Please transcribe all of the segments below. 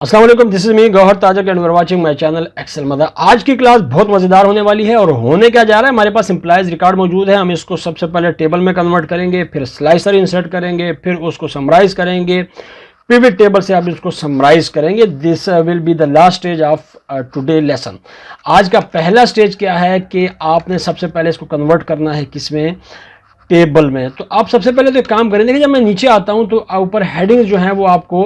अस्सलाम वालेकुम, this is me Gauhar Tajak and you are watching my channel Excel mother. आज की क्लास बहुत मज़ेदार होने वाली है और होने क्या जा रहा है, हमारे पास एम्प्लॉयज रिकॉर्ड मौजूद है। हम इसको सबसे पहले टेबल में कन्वर्ट करेंगे, फिर स्लाइसर इंसर्ट करेंगे, फिर उसको समराइज करेंगे, पिवट टेबल से आप इसको समराइज करेंगे। This will be the last stage of today lesson. आज का पहला स्टेज क्या है कि आपने सबसे पहले इसको कन्वर्ट करना है किसमें, टेबल में। तो आप सबसे पहले तो एक काम करें, देखिए जब मैं नीचे आता हूं तो ऊपर हेडिंग्स जो हैं वो आपको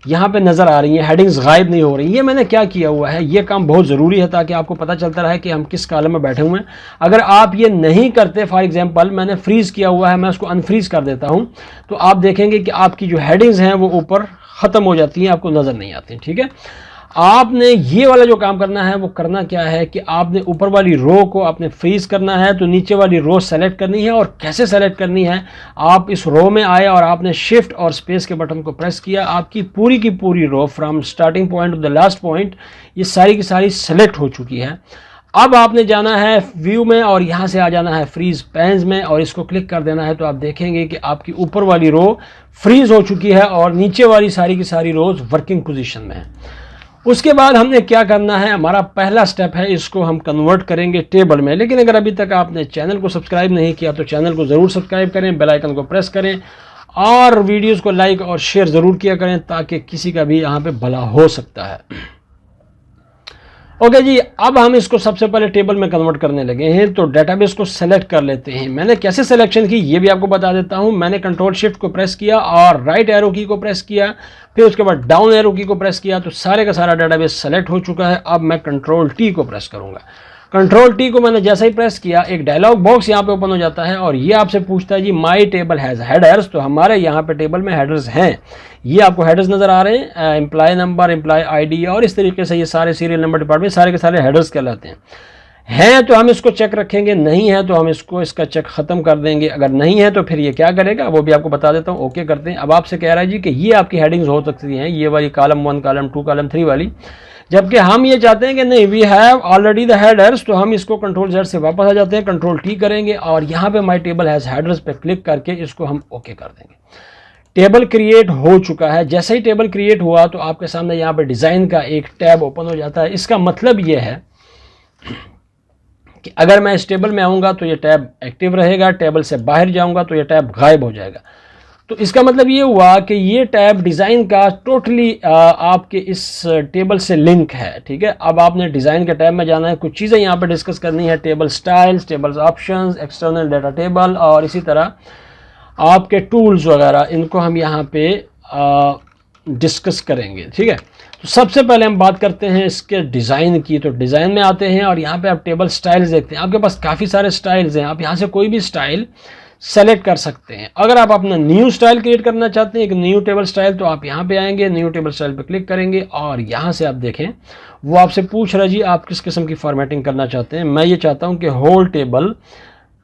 यहाँ पे नज़र आ रही हैं, हेडिंग्स गायब नहीं हो रही। ये मैंने क्या किया हुआ है, ये काम बहुत ज़रूरी है ताकि आपको पता चलता रहे कि हम किस कॉलम में बैठे हुए हैं। अगर आप ये नहीं करते, फॉर एग्जांपल मैंने फ्रीज़ किया हुआ है, मैं उसको अनफ्रीज़ कर देता हूँ, तो आप देखेंगे कि आपकी जो हेडिंग्स हैं वो ऊपर ख़त्म हो जाती हैं, आपको नज़र नहीं आती। ठीक है, आपने ये वाला जो काम करना है वो करना क्या है कि आपने ऊपर वाली रो को आपने फ्रीज करना है, तो नीचे वाली रो सेलेक्ट करनी है। और कैसे सेलेक्ट करनी है, आप इस रो में आए और आपने शिफ्ट और स्पेस के बटन को प्रेस किया, आपकी पूरी की पूरी row from starting point to the last point ये सारी की सारी सेलेक्ट हो चुकी है। अब आपने जाना है व्यू में और यहाँ से आ जाना है फ्रीज पैन्स में और इसको क्लिक कर देना है, तो आप देखेंगे कि आपकी ऊपर वाली रो फ्रीज हो चुकी है और नीचे वाली सारी की सारी रोज वर्किंग पोजीशन में है। उसके बाद हमने क्या करना है, हमारा पहला स्टेप है, इसको हम कन्वर्ट करेंगे टेबल में। लेकिन अगर अभी तक आपने चैनल को सब्सक्राइब नहीं किया तो चैनल को ज़रूर सब्सक्राइब करें, बेल आइकन को प्रेस करें और वीडियोस को लाइक और शेयर ज़रूर किया करें ताकि किसी का भी यहाँ पे भला हो सकता है। ओके जी, अब हम इसको सबसे पहले टेबल में कन्वर्ट करने लगे हैं, तो डेटाबेस को सेलेक्ट कर लेते हैं। मैंने कैसे सिलेक्शन की ये भी आपको बता देता हूं। मैंने कंट्रोल शिफ्ट को प्रेस किया और राइट एरो की को प्रेस किया, फिर उसके बाद डाउन एरो की को प्रेस किया, तो सारे का सारा डेटाबेस सेलेक्ट हो चुका है। अब मैं कंट्रोल टी को प्रेस करूंगा। कंट्रोल टी को मैंने जैसे ही प्रेस किया, एक डायलॉग बॉक्स यहाँ पे ओपन हो जाता है और ये आपसे पूछता है जी माई टेबल हैज़ हेडर्स। तो हमारे यहाँ पे टेबल में हेडर्स हैं, ये आपको हेडर्स नज़र आ रहे हैं, एम्प्लॉय नंबर, एम्प्लॉय आईडी और इस तरीके से ये सारे सीरियल नंबर डिपार्टमेंट सारे के सारे हेडर्स कहलाते हैं तो हम इसको चेक रखेंगे, नहीं है तो हम इसका चेक ख़त्म कर देंगे। अगर नहीं है तो फिर ये क्या करेगा वो भी आपको बता देता हूँ। ओके करते हैं। अब आपसे कह रहा है जी कि ये आपकी हेडिंग्स हो सकती हैं, ये वाली कॉलम 1, कॉलम 2, कॉलम 3 वाली, जबकि हम ये चाहते हैं कि नहीं, we have already the headers. तो हम इसको कंट्रोल जेड से वापस आ जाते हैं, कंट्रोल टी करेंगे और यहाँ पे माई टेबल हैज़ हेडर्स पे क्लिक करके इसको हम ओके कर देंगे। टेबल क्रिएट हो चुका है। जैसे ही टेबल क्रिएट हुआ तो आपके सामने यहाँ पे डिज़ाइन का एक टैब ओपन हो जाता है। इसका मतलब ये है कि अगर मैं इस टेबल में आऊँगा तो ये टैब एक्टिव रहेगा, टेबल से बाहर जाऊँगा तो ये टैब गायब हो जाएगा। तो इसका मतलब ये हुआ कि ये टैब डिज़ाइन का टोटली आपके इस टेबल से लिंक है। ठीक है, अब आपने डिज़ाइन के टैब में जाना है, कुछ चीज़ें यहाँ पे डिस्कस करनी है, table styles, tables options, external data table और इसी तरह आपके टूल्स वगैरह, इनको हम यहाँ पे डिस्कस करेंगे। ठीक है, तो सबसे पहले हम बात करते हैं इसके डिज़ाइन की। तो डिज़ाइन में आते हैं और यहाँ पे आप टेबल स्टाइल्स देखते हैं। आपके पास काफ़ी सारे स्टाइल्स हैं, आप यहाँ से कोई भी स्टाइल सेलेक्ट कर सकते हैं। अगर आप अपना न्यू स्टाइल क्रिएट करना चाहते हैं, एक न्यू टेबल स्टाइल, तो आप यहाँ पे आएंगे, न्यू टेबल स्टाइल पे क्लिक करेंगे और यहाँ से आप देखें वो आपसे पूछ रहा है जी आप किस किस्म की फॉर्मेटिंग करना चाहते हैं। मैं ये चाहता हूँ कि होल टेबल,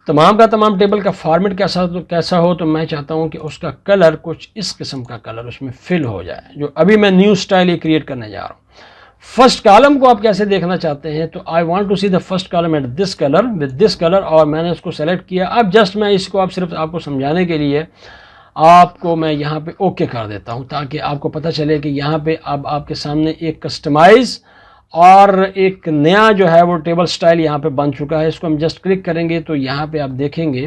तमाम का तमाम टेबल का फॉर्मेट कैसा हो, तो मैं चाहता हूँ कि उसका कलर कुछ इस किस्म का कलर उसमें फिल हो जाए, जो अभी मैं न्यू स्टाइल ये क्रिएट करने जा रहा हूँ। फर्स्ट कॉलम को आप कैसे देखना चाहते हैं, तो I want to see the first column at this colour with this colour, और मैंने उसको सेलेक्ट किया। अब जस्ट मैं इसको आप सिर्फ आपको समझाने के लिए आपको मैं यहाँ पे ओके कर देता हूँ ताकि आपको पता चले कि यहाँ पे अब आपके सामने एक कस्टमाइज और एक नया जो है वो टेबल स्टाइल यहाँ पे बन चुका है। इसको हम जस्ट क्लिक करेंगे तो यहाँ पे आप देखेंगे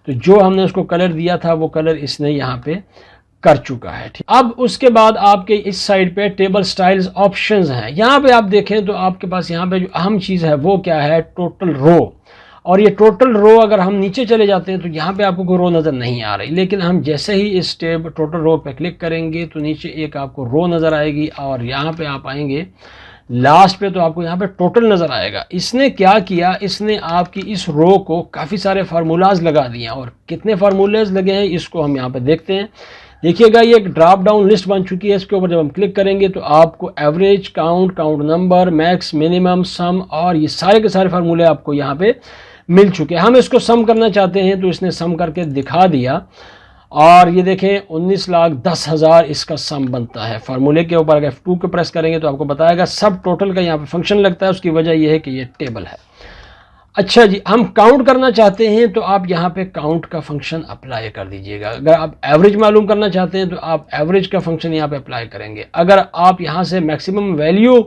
तो जो हमने उसको कलर दिया था वो कलर इसने यहाँ पे कर चुका है। ठीक, अब उसके बाद आपके इस साइड पे टेबल स्टाइल्स ऑप्शंस हैं। यहाँ पे आप देखें तो आपके पास यहाँ पे जो अहम चीज़ है वो क्या है, टोटल रो। और ये टोटल रो अगर हम नीचे चले जाते हैं तो यहाँ पे आपको कोई रो नज़र नहीं आ रही, लेकिन हम जैसे ही इस टोटल रो पे क्लिक करेंगे तो नीचे एक आपको रो नज़र आएगी और यहाँ पे आप आएंगे लास्ट पे तो आपको यहाँ पे टोटल नज़र आएगा। इसने क्या किया, इसने आपकी इस रो को काफ़ी सारे फार्मूलाज लगा दिए हैं और कितने फार्मूलाज लगे हैं इसको हम यहाँ पे देखते हैं। देखिएगा ये एक ड्रॉप डाउन लिस्ट बन चुकी है। इसके ऊपर जब हम क्लिक करेंगे तो आपको average, count, count number, max, minimum, sum और ये सारे के सारे फार्मूले आपको यहाँ पे मिल चुके हैं। हम इसको सम करना चाहते हैं तो इसने सम करके दिखा दिया और ये देखें 19,10,000 इसका सम बनता है। फार्मूले के ऊपर अगर F2 को प्रेस करेंगे तो आपको बताएगा सब टोटल का यहाँ पे फंक्शन लगता है। उसकी वजह यह है कि ये टेबल है। अच्छा जी, हम काउंट करना चाहते हैं तो आप यहाँ पे काउंट का फंक्शन अप्लाई कर दीजिएगा। अगर आप एवरेज मालूम करना चाहते हैं तो आप एवरेज का फंक्शन यहाँ पे अप्लाई करेंगे। अगर आप यहाँ से मैक्सिमम वैल्यू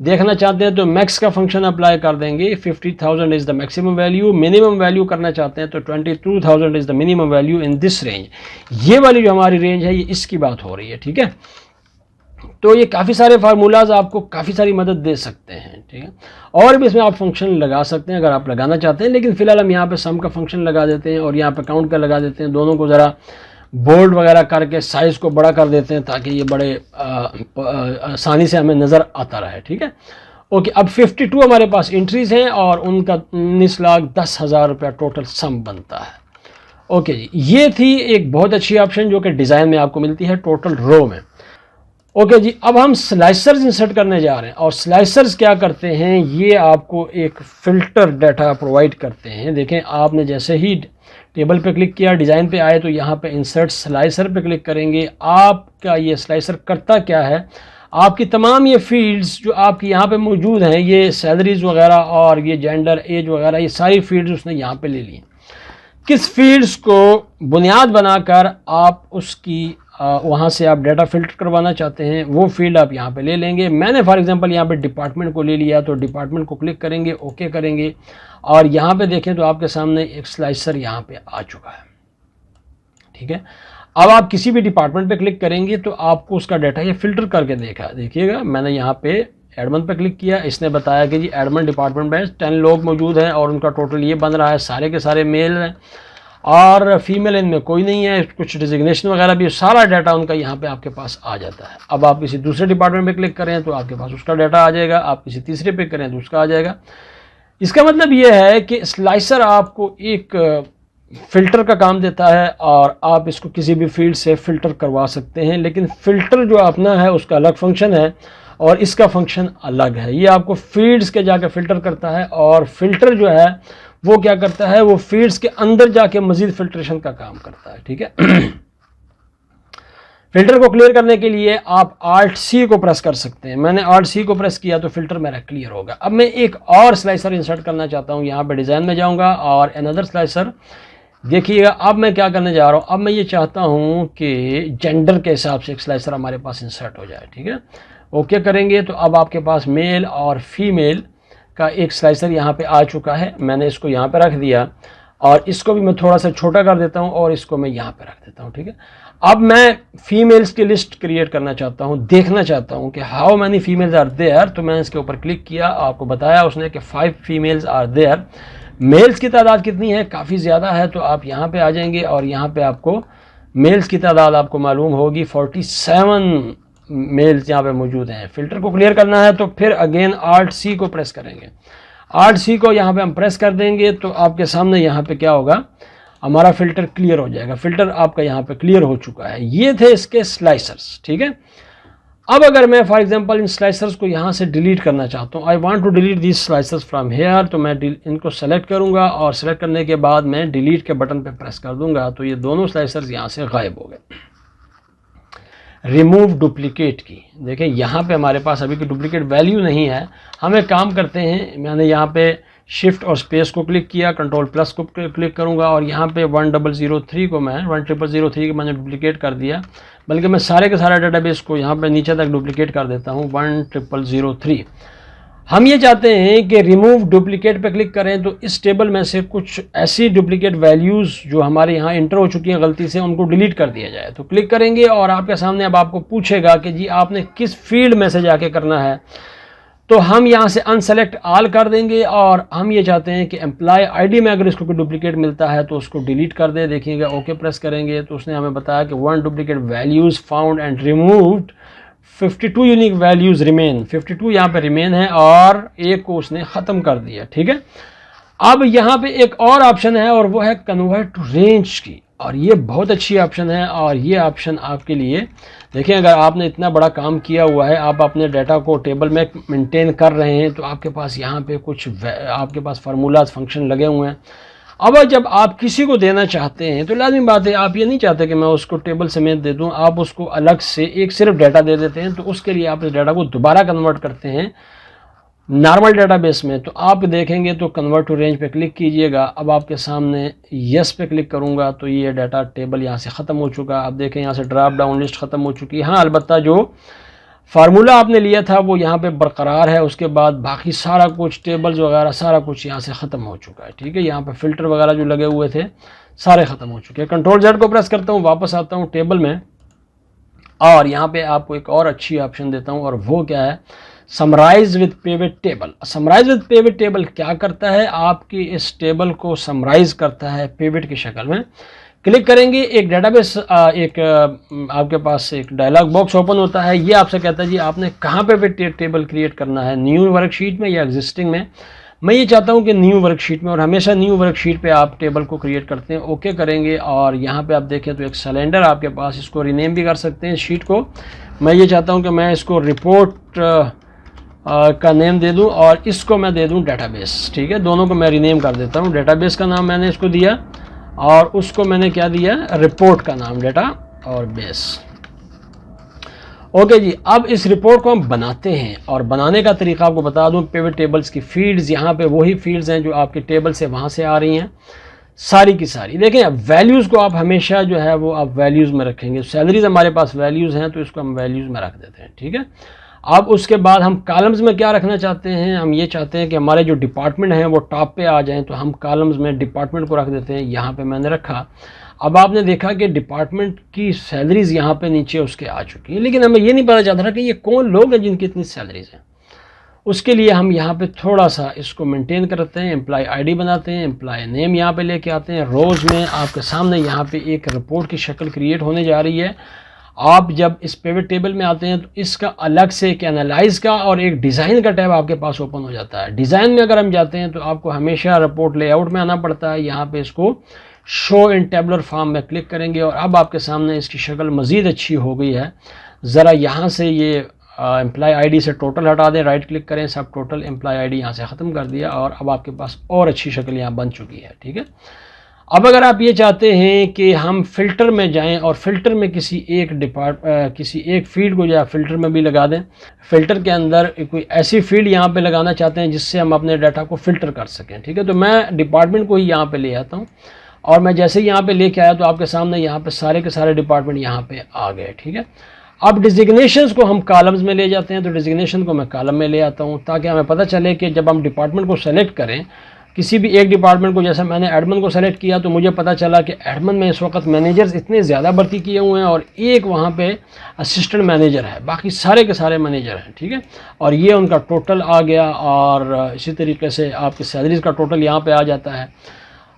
देखना चाहते हैं तो मैक्स का फंक्शन अप्लाई कर देंगे। 50,000 is the maximum value. Minimum value करना चाहते हैं तो 22,000 is the minimum value in this range. ये वाली जो हमारी रेंज है ये इसकी बात हो रही है, ठीक है। तो ये काफ़ी सारे फार्मूलाज आपको काफ़ी सारी मदद दे सकते हैं, ठीक है। और भी इसमें आप फंक्शन लगा सकते हैं अगर आप लगाना चाहते हैं, लेकिन फिलहाल हम यहाँ पे सम का फंक्शन लगा देते हैं और यहाँ पे काउंट का लगा देते हैं। दोनों को ज़रा बोल्ड वगैरह करके साइज़ को बड़ा कर देते हैं ताकि ये बड़े आसानी से हमें नज़र आता रहे, ठीक है। ओके, अब 52 हमारे पास एंट्रीज़ हैं और उनका 19,10,000 रुपया टोटल सम बनता है। ओके जी, ये थी एक बहुत अच्छी ऑप्शन जो कि डिज़ाइन में आपको मिलती है टोटल रो में। ओके जी, अब हम स्लाइसर्स इंसर्ट करने जा रहे हैं और स्लाइसर्स क्या करते हैं, ये आपको एक फ़िल्टर डाटा प्रोवाइड करते हैं। देखें, आपने जैसे ही टेबल पे क्लिक किया, डिज़ाइन पे आए तो यहाँ पे इंसर्ट स्लाइसर पे क्लिक करेंगे। आपका ये स्लाइसर करता क्या है, आपकी तमाम ये फील्ड्स जो आपकी यहाँ पे मौजूद हैं, ये सैलरीज वगैरह और ये जेंडर, एज वगैरह, ये सारी फील्ड्स उसने यहाँ पे ले ली। किस फील्ड्स को बुनियाद बनाकर आप उसकी वहाँ से आप डाटा फिल्टर करवाना चाहते हैं वो फील्ड आप यहाँ पे ले लेंगे। मैंने फॉर एग्जांपल यहाँ पे डिपार्टमेंट को ले लिया, तो डिपार्टमेंट को क्लिक करेंगे, ओके करेंगे और यहाँ पे देखें तो आपके सामने एक स्लाइसर यहाँ पे आ चुका है, ठीक है। अब आप किसी भी डिपार्टमेंट पे क्लिक करेंगे तो आपको उसका डाटा ये फिल्टर करके देखिएगा। मैंने यहाँ पे एडमन पे क्लिक किया, इसने बताया कि जी एडमन डिपार्टमेंट में 10 लोग मौजूद हैं और उनका टोटल ये बन रहा है, सारे के सारे मेल हैं और फीमेल इनमें कोई नहीं है, कुछ डिजिग्नेशन वगैरह भी, सारा डाटा उनका यहाँ पे आपके पास आ जाता है। अब आप किसी दूसरे डिपार्टमेंट पे क्लिक करें तो आपके पास उसका डाटा आ जाएगा, आप किसी तीसरे पे करें तो उसका आ जाएगा। इसका मतलब ये है कि स्लाइसर आपको एक फ़िल्टर का काम देता है और आप इसको किसी भी फील्ड से फ़िल्टर करवा सकते हैं, लेकिन फ़िल्टर जो अपना है उसका अलग फंक्शन है और इसका फंक्शन अलग है। ये आपको फील्ड्स के जाके फ़िल्टर करता है और फ़िल्टर जो है वो क्या करता है, वो फील्ड्स के अंदर जाके मजीद फिल्ट्रेशन का काम करता है, ठीक है। फिल्टर को क्लियर करने के लिए आप Alt C को प्रेस कर सकते हैं। मैंने Alt C को प्रेस किया तो फिल्टर मेरा क्लियर होगा। अब मैं एक और स्लाइसर इंसर्ट करना चाहता हूँ, यहाँ पे डिज़ाइन में जाऊँगा और अनदर स्लाइसर। देखिएगा अब मैं क्या करने जा रहा हूँ, अब मैं ये चाहता हूँ कि जेंडर के हिसाब से एक स्लाइसर हमारे पास इंसर्ट हो जाए, ठीक है। ओके करेंगे तो अब आपके पास मेल और फीमेल का एक स्लाइसर यहाँ पे आ चुका है। मैंने इसको यहाँ पे रख दिया और इसको भी मैं थोड़ा सा छोटा कर देता हूँ और इसको मैं यहाँ पे रख देता हूँ, ठीक है। अब मैं फीमेल्स की लिस्ट क्रिएट करना चाहता हूँ, देखना चाहता हूँ कि how many females are there. तो मैंने इसके ऊपर क्लिक किया, आपको बताया उसने कि 5 फीमेल्स आर देयर। मेल्स की तादाद कितनी है, काफ़ी ज़्यादा है, तो आप यहाँ पे आ जाएंगे और यहाँ पे आपको मेल्स की तादाद आपको मालूम होगी, 47 मेल्स यहाँ पे मौजूद हैं। फिल्टर को क्लियर करना है तो फिर अगेन Alt C को प्रेस करेंगे। Alt C को यहाँ पे हम प्रेस कर देंगे तो आपके सामने यहाँ पे क्या होगा, हमारा फ़िल्टर क्लियर हो जाएगा। फ़िल्टर आपका यहाँ पे क्लियर हो चुका है। ये थे इसके स्लाइसर्स, ठीक है। अब अगर मैं फॉर एग्जांपल इन स्लाइसर्स को यहाँ से डिलीट करना चाहता हूँ, I want to delete this slicers from here, तो मैं इनको सेलेक्ट करूँगा और सेलेक्ट करने के बाद मैं डिलीट के बटन पे प्रेस कर दूँगा तो ये दोनों स्लाइसर्स यहाँ से गायब हो गए। रिमूव डुप्लीकेट की, देखें यहाँ पे हमारे पास अभी की डुप्लीकेट वैल्यू नहीं है। हम एक काम करते हैं, मैंने यहाँ पे शिफ्ट और स्पेस को क्लिक किया, कंट्रोल प्लस को क्लिक करूँगा और यहाँ पे 1003 को मैं 1003 को मैंने डुप्लीकेट कर दिया। बल्कि मैं सारे के सारे डाटाबेस को यहाँ पे नीचे तक डुप्लीकेट कर देता हूँ 1003। हम ये चाहते हैं कि रिमूव डुप्लीकेट पे क्लिक करें तो इस टेबल में से कुछ ऐसी डुप्लीकेट वैल्यूज़ जो हमारे यहाँ इंटर हो चुकी हैं गलती से, उनको डिलीट कर दिया जाए। तो क्लिक करेंगे और आपके सामने अब आपको पूछेगा कि जी आपने किस फील्ड में से जाके करना है। तो हम यहाँ से अनसेलेक्ट ऑल कर देंगे और हम ये चाहते हैं कि एम्प्लॉय आईडी में अगर इसको कोई डुप्लीकेट मिलता है तो उसको डिलीट कर दे। देखिएगा ओके प्रेस करेंगे तो उसने हमें बताया कि 1 duplicate values found and removed, 52 unique values remain, 52 यहाँ पे रिमेन है और एक को उसने ख़त्म कर दिया, ठीक है। अब यहाँ पे एक और ऑप्शन है और वो है कन्वर्ट टू रेंज की, और ये बहुत अच्छी ऑप्शन है। और ये ऑप्शन आपके लिए, देखें अगर आपने इतना बड़ा काम किया हुआ है, आप अपने डाटा को टेबल में मेंटेन कर रहे हैं तो आपके पास यहाँ पे कुछ आपके पास फार्मूलाज फंक्शन लगे हुए हैं। अब जब आप किसी को देना चाहते हैं तो लाज़मी बात है, आप ये नहीं चाहते कि मैं उसको टेबल समेत दे दूं, आप उसको अलग से एक सिर्फ डाटा दे देते हैं। तो उसके लिए आप इस डाटा को दोबारा कन्वर्ट करते हैं नॉर्मल डेटाबेस में, तो आप देखेंगे तो कन्वर्ट टू रेंज पे क्लिक कीजिएगा। अब आपके सामने यस पे क्लिक करूँगा तो ये डाटा टेबल यहाँ से ख़त्म हो चुका। आप देखें यहाँ से ड्रॉप डाउन लिस्ट ख़त्म हो चुकी है। हाँ, अलबत्ता जो फार्मूला आपने लिया था वो यहाँ पे बरकरार है, उसके बाद बाकी सारा कुछ टेबल्स वगैरह सारा कुछ यहाँ से ख़त्म हो चुका है। ठीक है, यहाँ पे फ़िल्टर वगैरह जो लगे हुए थे सारे ख़त्म हो चुके हैं। कंट्रोल जेड को प्रेस करता हूँ, वापस आता हूँ टेबल में, और यहाँ पे आपको एक और अच्छी ऑप्शन देता हूँ, और वो क्या है, summarise with pivot table. Summarise with pivot table क्या करता है, आपकी इस टेबल को समराइज करता है पिवट की शक्ल में। क्लिक करेंगे, एक डेटाबेस आपके पास एक डायलॉग बॉक्स ओपन होता है। ये आपसे कहता है जी आपने कहाँ पे टेबल क्रिएट करना है, न्यू वर्कशीट में या एग्जिस्टिंग में। मैं ये चाहता हूँ कि न्यू वर्कशीट में, और हमेशा न्यू वर्कशीट पे आप टेबल को क्रिएट करते हैं। ओके करेंगे, और यहाँ पे आप देखें तो एक सिलेंडर आपके पास, इसको रीनेम भी कर सकते हैं शीट को। मैं ये चाहता हूँ कि मैं इसको रिपोर्ट का नेम दे दूं, और इसको मैं दे दूं डेटाबेस। ठीक है, दोनों को मैं रीनेम कर देता हूं। डेटाबेस का नाम मैंने इसको दिया, और उसको मैंने क्या दिया, रिपोर्ट का नाम, डेटा और बेस। ओके जी, अब इस रिपोर्ट को हम बनाते हैं, और बनाने का तरीका आपको बता दूं। पिवट टेबल्स की फील्ड्स, यहाँ पे वही फील्ड्स हैं जो आपके टेबल से वहाँ से आ रही हैं सारी की सारी। देखें, वैल्यूज़ को आप हमेशा जो है वो आप वैल्यूज़ में रखेंगे। सैलरीज हमारे पास वैल्यूज़ हैं, तो इसको हम वैल्यूज़ में रख देते हैं। ठीक है, अब उसके बाद हम कॉलम्स में क्या रखना चाहते हैं, हम ये चाहते हैं कि हमारे जो डिपार्टमेंट हैं वो टॉप पे आ जाएं, तो हम कॉलम्स में डिपार्टमेंट को रख देते हैं। यहाँ पे मैंने रखा। अब आपने देखा कि डिपार्टमेंट की सैलरीज यहाँ पे नीचे उसके आ चुकी हैं, लेकिन हमें ये नहीं पता चलता था कि ये कौन लोग हैं जिनकी इतनी सैलरीज हैं। उसके लिए हम यहाँ पे थोड़ा सा इसको मेंटेन करते हैं, एम्प्लॉय आईडी बनाते हैं, एम्प्लॉय नेम यहाँ पे लेके आते हैं। रोज़ में आपके सामने यहाँ पे एक रिपोर्ट की शक्ल क्रिएट होने जा रही है। आप जब इस पिवट टेबल में आते हैं तो इसका अलग से एक एनालाइज का और एक डिज़ाइन का टैब आपके पास ओपन हो जाता है। डिज़ाइन में अगर हम जाते हैं तो आपको हमेशा रिपोर्ट लेआउट में आना पड़ता है। यहाँ पे इसको शो इन टेबलर फॉर्म में क्लिक करेंगे, और अब आपके सामने इसकी शक्ल मज़ीद अच्छी हो गई है। ज़रा यहाँ से ये एम्प्लॉय आईडी से टोटल हटा दें, राइट क्लिक करें, सब टोटल एम्प्लॉय आईडी यहाँ से ख़त्म कर दिया, और अब आपके पास और अच्छी शक्ल यहाँ बन चुकी है। ठीक है, अब अगर आप ये चाहते हैं कि हम फ़िल्टर में जाएं और फ़िल्टर में किसी एक फील्ड को जो है फ़िल्टर में भी लगा दें। फ़िल्टर के अंदर कोई ऐसी फील्ड यहाँ पे लगाना चाहते हैं जिससे हम अपने डाटा को फ़िल्टर कर सकें। ठीक है, तो मैं डिपार्टमेंट को ही यहाँ पे ले आता हूँ, और मैं जैसे ही यहाँ पे लेके आया तो आपके सामने यहाँ पे सारे के सारे डिपार्टमेंट यहाँ पे आ गए। ठीक है, अब डिजिग्नेशंस को हम कॉलम्स में ले जाते हैं, तो डिजिग्नेशन को मैं कॉलम में ले आता हूँ, ताकि हमें पता चले कि जब हम डिपार्टमेंट को सेलेक्ट करें, किसी भी एक डिपार्टमेंट को, जैसे मैंने एडमिन को सेलेक्ट किया तो मुझे पता चला कि एडमिन में इस वक्त मैनेजर्स इतने ज़्यादा भर्ती किए हुए हैं, और एक वहाँ पे असिस्टेंट मैनेजर है, बाकी सारे के सारे मैनेजर हैं। ठीक है, और ये उनका टोटल आ गया, और इसी तरीके से आपकी सैलरीज़ का टोटल यहाँ पे आ जाता है।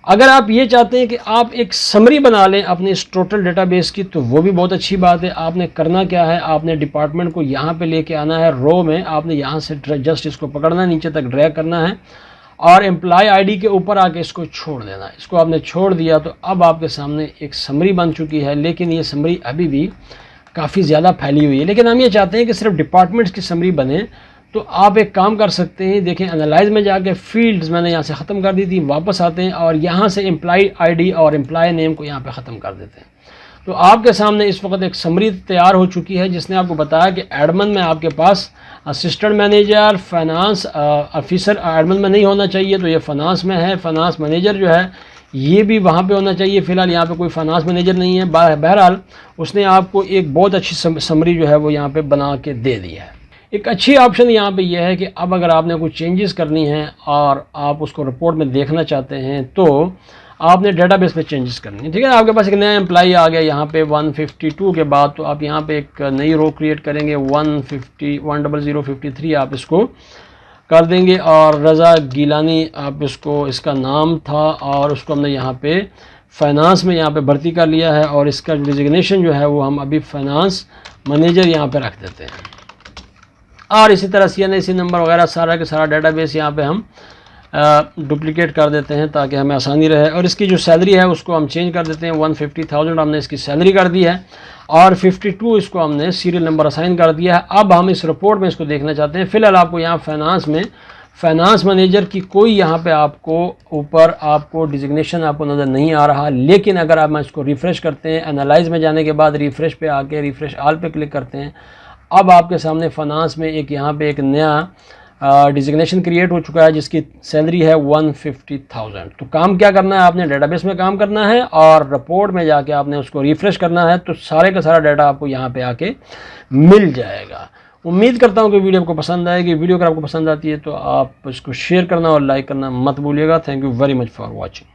अगर आप ये चाहते हैं कि आप एक समरी बना लें अपने इस टोटल डेटाबेस की, तो वो भी बहुत अच्छी बात है। आपने करना क्या है, आपने डिपार्टमेंट को यहाँ पे लेके आना है, रो में आपने यहाँ से जस्ट इसको पकड़ना है, नीचे तक ड्रैग करना है, और एम्प्लॉय आईडी के ऊपर आके इसको छोड़ देना। इसको आपने छोड़ दिया तो अब आपके सामने एक समरी बन चुकी है, लेकिन ये समरी अभी भी काफ़ी ज़्यादा फैली हुई है। लेकिन हम ये चाहते हैं कि सिर्फ डिपार्टमेंट्स की समरी बने, तो आप एक काम कर सकते हैं। देखें, एनालाइज में जाके फील्ड्स मैंने यहाँ से ख़त्म कर दी थी, वापस आते हैं और यहाँ से एम्प्लॉय आईडी और एम्प्लॉय नेम को यहाँ पे ख़त्म कर देते हैं। तो आपके सामने इस वक्त एक समरी तैयार हो चुकी है, जिसने आपको बताया कि एडमिन में आपके पास assistant manager, finance officer admin में नहीं होना चाहिए, तो ये फाइनेंस में है। फाइनेंस मैनेजर जो है ये भी वहाँ पे होना चाहिए। फ़िलहाल यहाँ पे कोई फाइनेंस मैनेजर नहीं है। बहरहाल उसने आपको एक बहुत अच्छी समरी जो है वो यहाँ पे बना के दे दी है। एक अच्छी ऑप्शन यहाँ पे यह है कि अब अगर आपने कुछ चेंजेस करनी है और आप उसको रिपोर्ट में देखना चाहते हैं, तो आपने डेटाबेस पे चेंजेस करनी है। ठीक है, आपके पास एक नया एम्प्लॉई आ गया यहाँ पे 152 के बाद, तो आप यहाँ पे एक नई रो क्रिएट करेंगे 10053 आप इसको कर देंगे, और रज़ा गिलानी आप इसको, इसका नाम था, और उसको हमने यहाँ पे फाइनेंस में यहाँ पे भर्ती कर लिया है, और इसका डिजिग्नेशन जो है वो हम अभी फाइनेंस मैनेजर यहाँ पे रख देते हैं। और इसी तरह CNIC नंबर वगैरह सारा के सारा डेटाबेस यहाँ पे हम डुप्लिकेट कर देते हैं ताकि हमें आसानी रहे। और इसकी जो सैलरी है उसको हम चेंज कर देते हैं, 150,000 हमने इसकी सैलरी कर दी है, और 52 इसको हमने सीरियल नंबर असाइन कर दिया है। अब हम इस रिपोर्ट में इसको देखना चाहते हैं। फ़िलहाल आपको यहाँ फाइनेंस में फाइनेंस मैनेजर की कोई यहाँ पे आपको ऊपर आपको डिजिग्नेशन आपको नज़र नहीं आ रहा, लेकिन अगर आप इसको रिफ़्रेश करते हैं, एनालाइज में जाने के बाद रिफ़्रेश पे आके रिफ़्रेश ऑल पे क्लिक करते हैं, अब आपके सामने फाइनेंस में एक यहाँ पे एक नया डिजिग्नेशन क्रिएट हो चुका है जिसकी सैलरी है 150,000। तो काम क्या करना है, आपने डेटाबेस में काम करना है और रिपोर्ट में जाके आपने उसको रिफ़्रेश करना है, तो सारे का सारा डाटा आपको यहाँ पे आके मिल जाएगा। उम्मीद करता हूँ कि वीडियो आपको पसंद आएगी। वीडियो अगर आपको पसंद आती है तो आप इसको शेयर करना और लाइक करना मत भूलिएगा। Thank you very much for watching.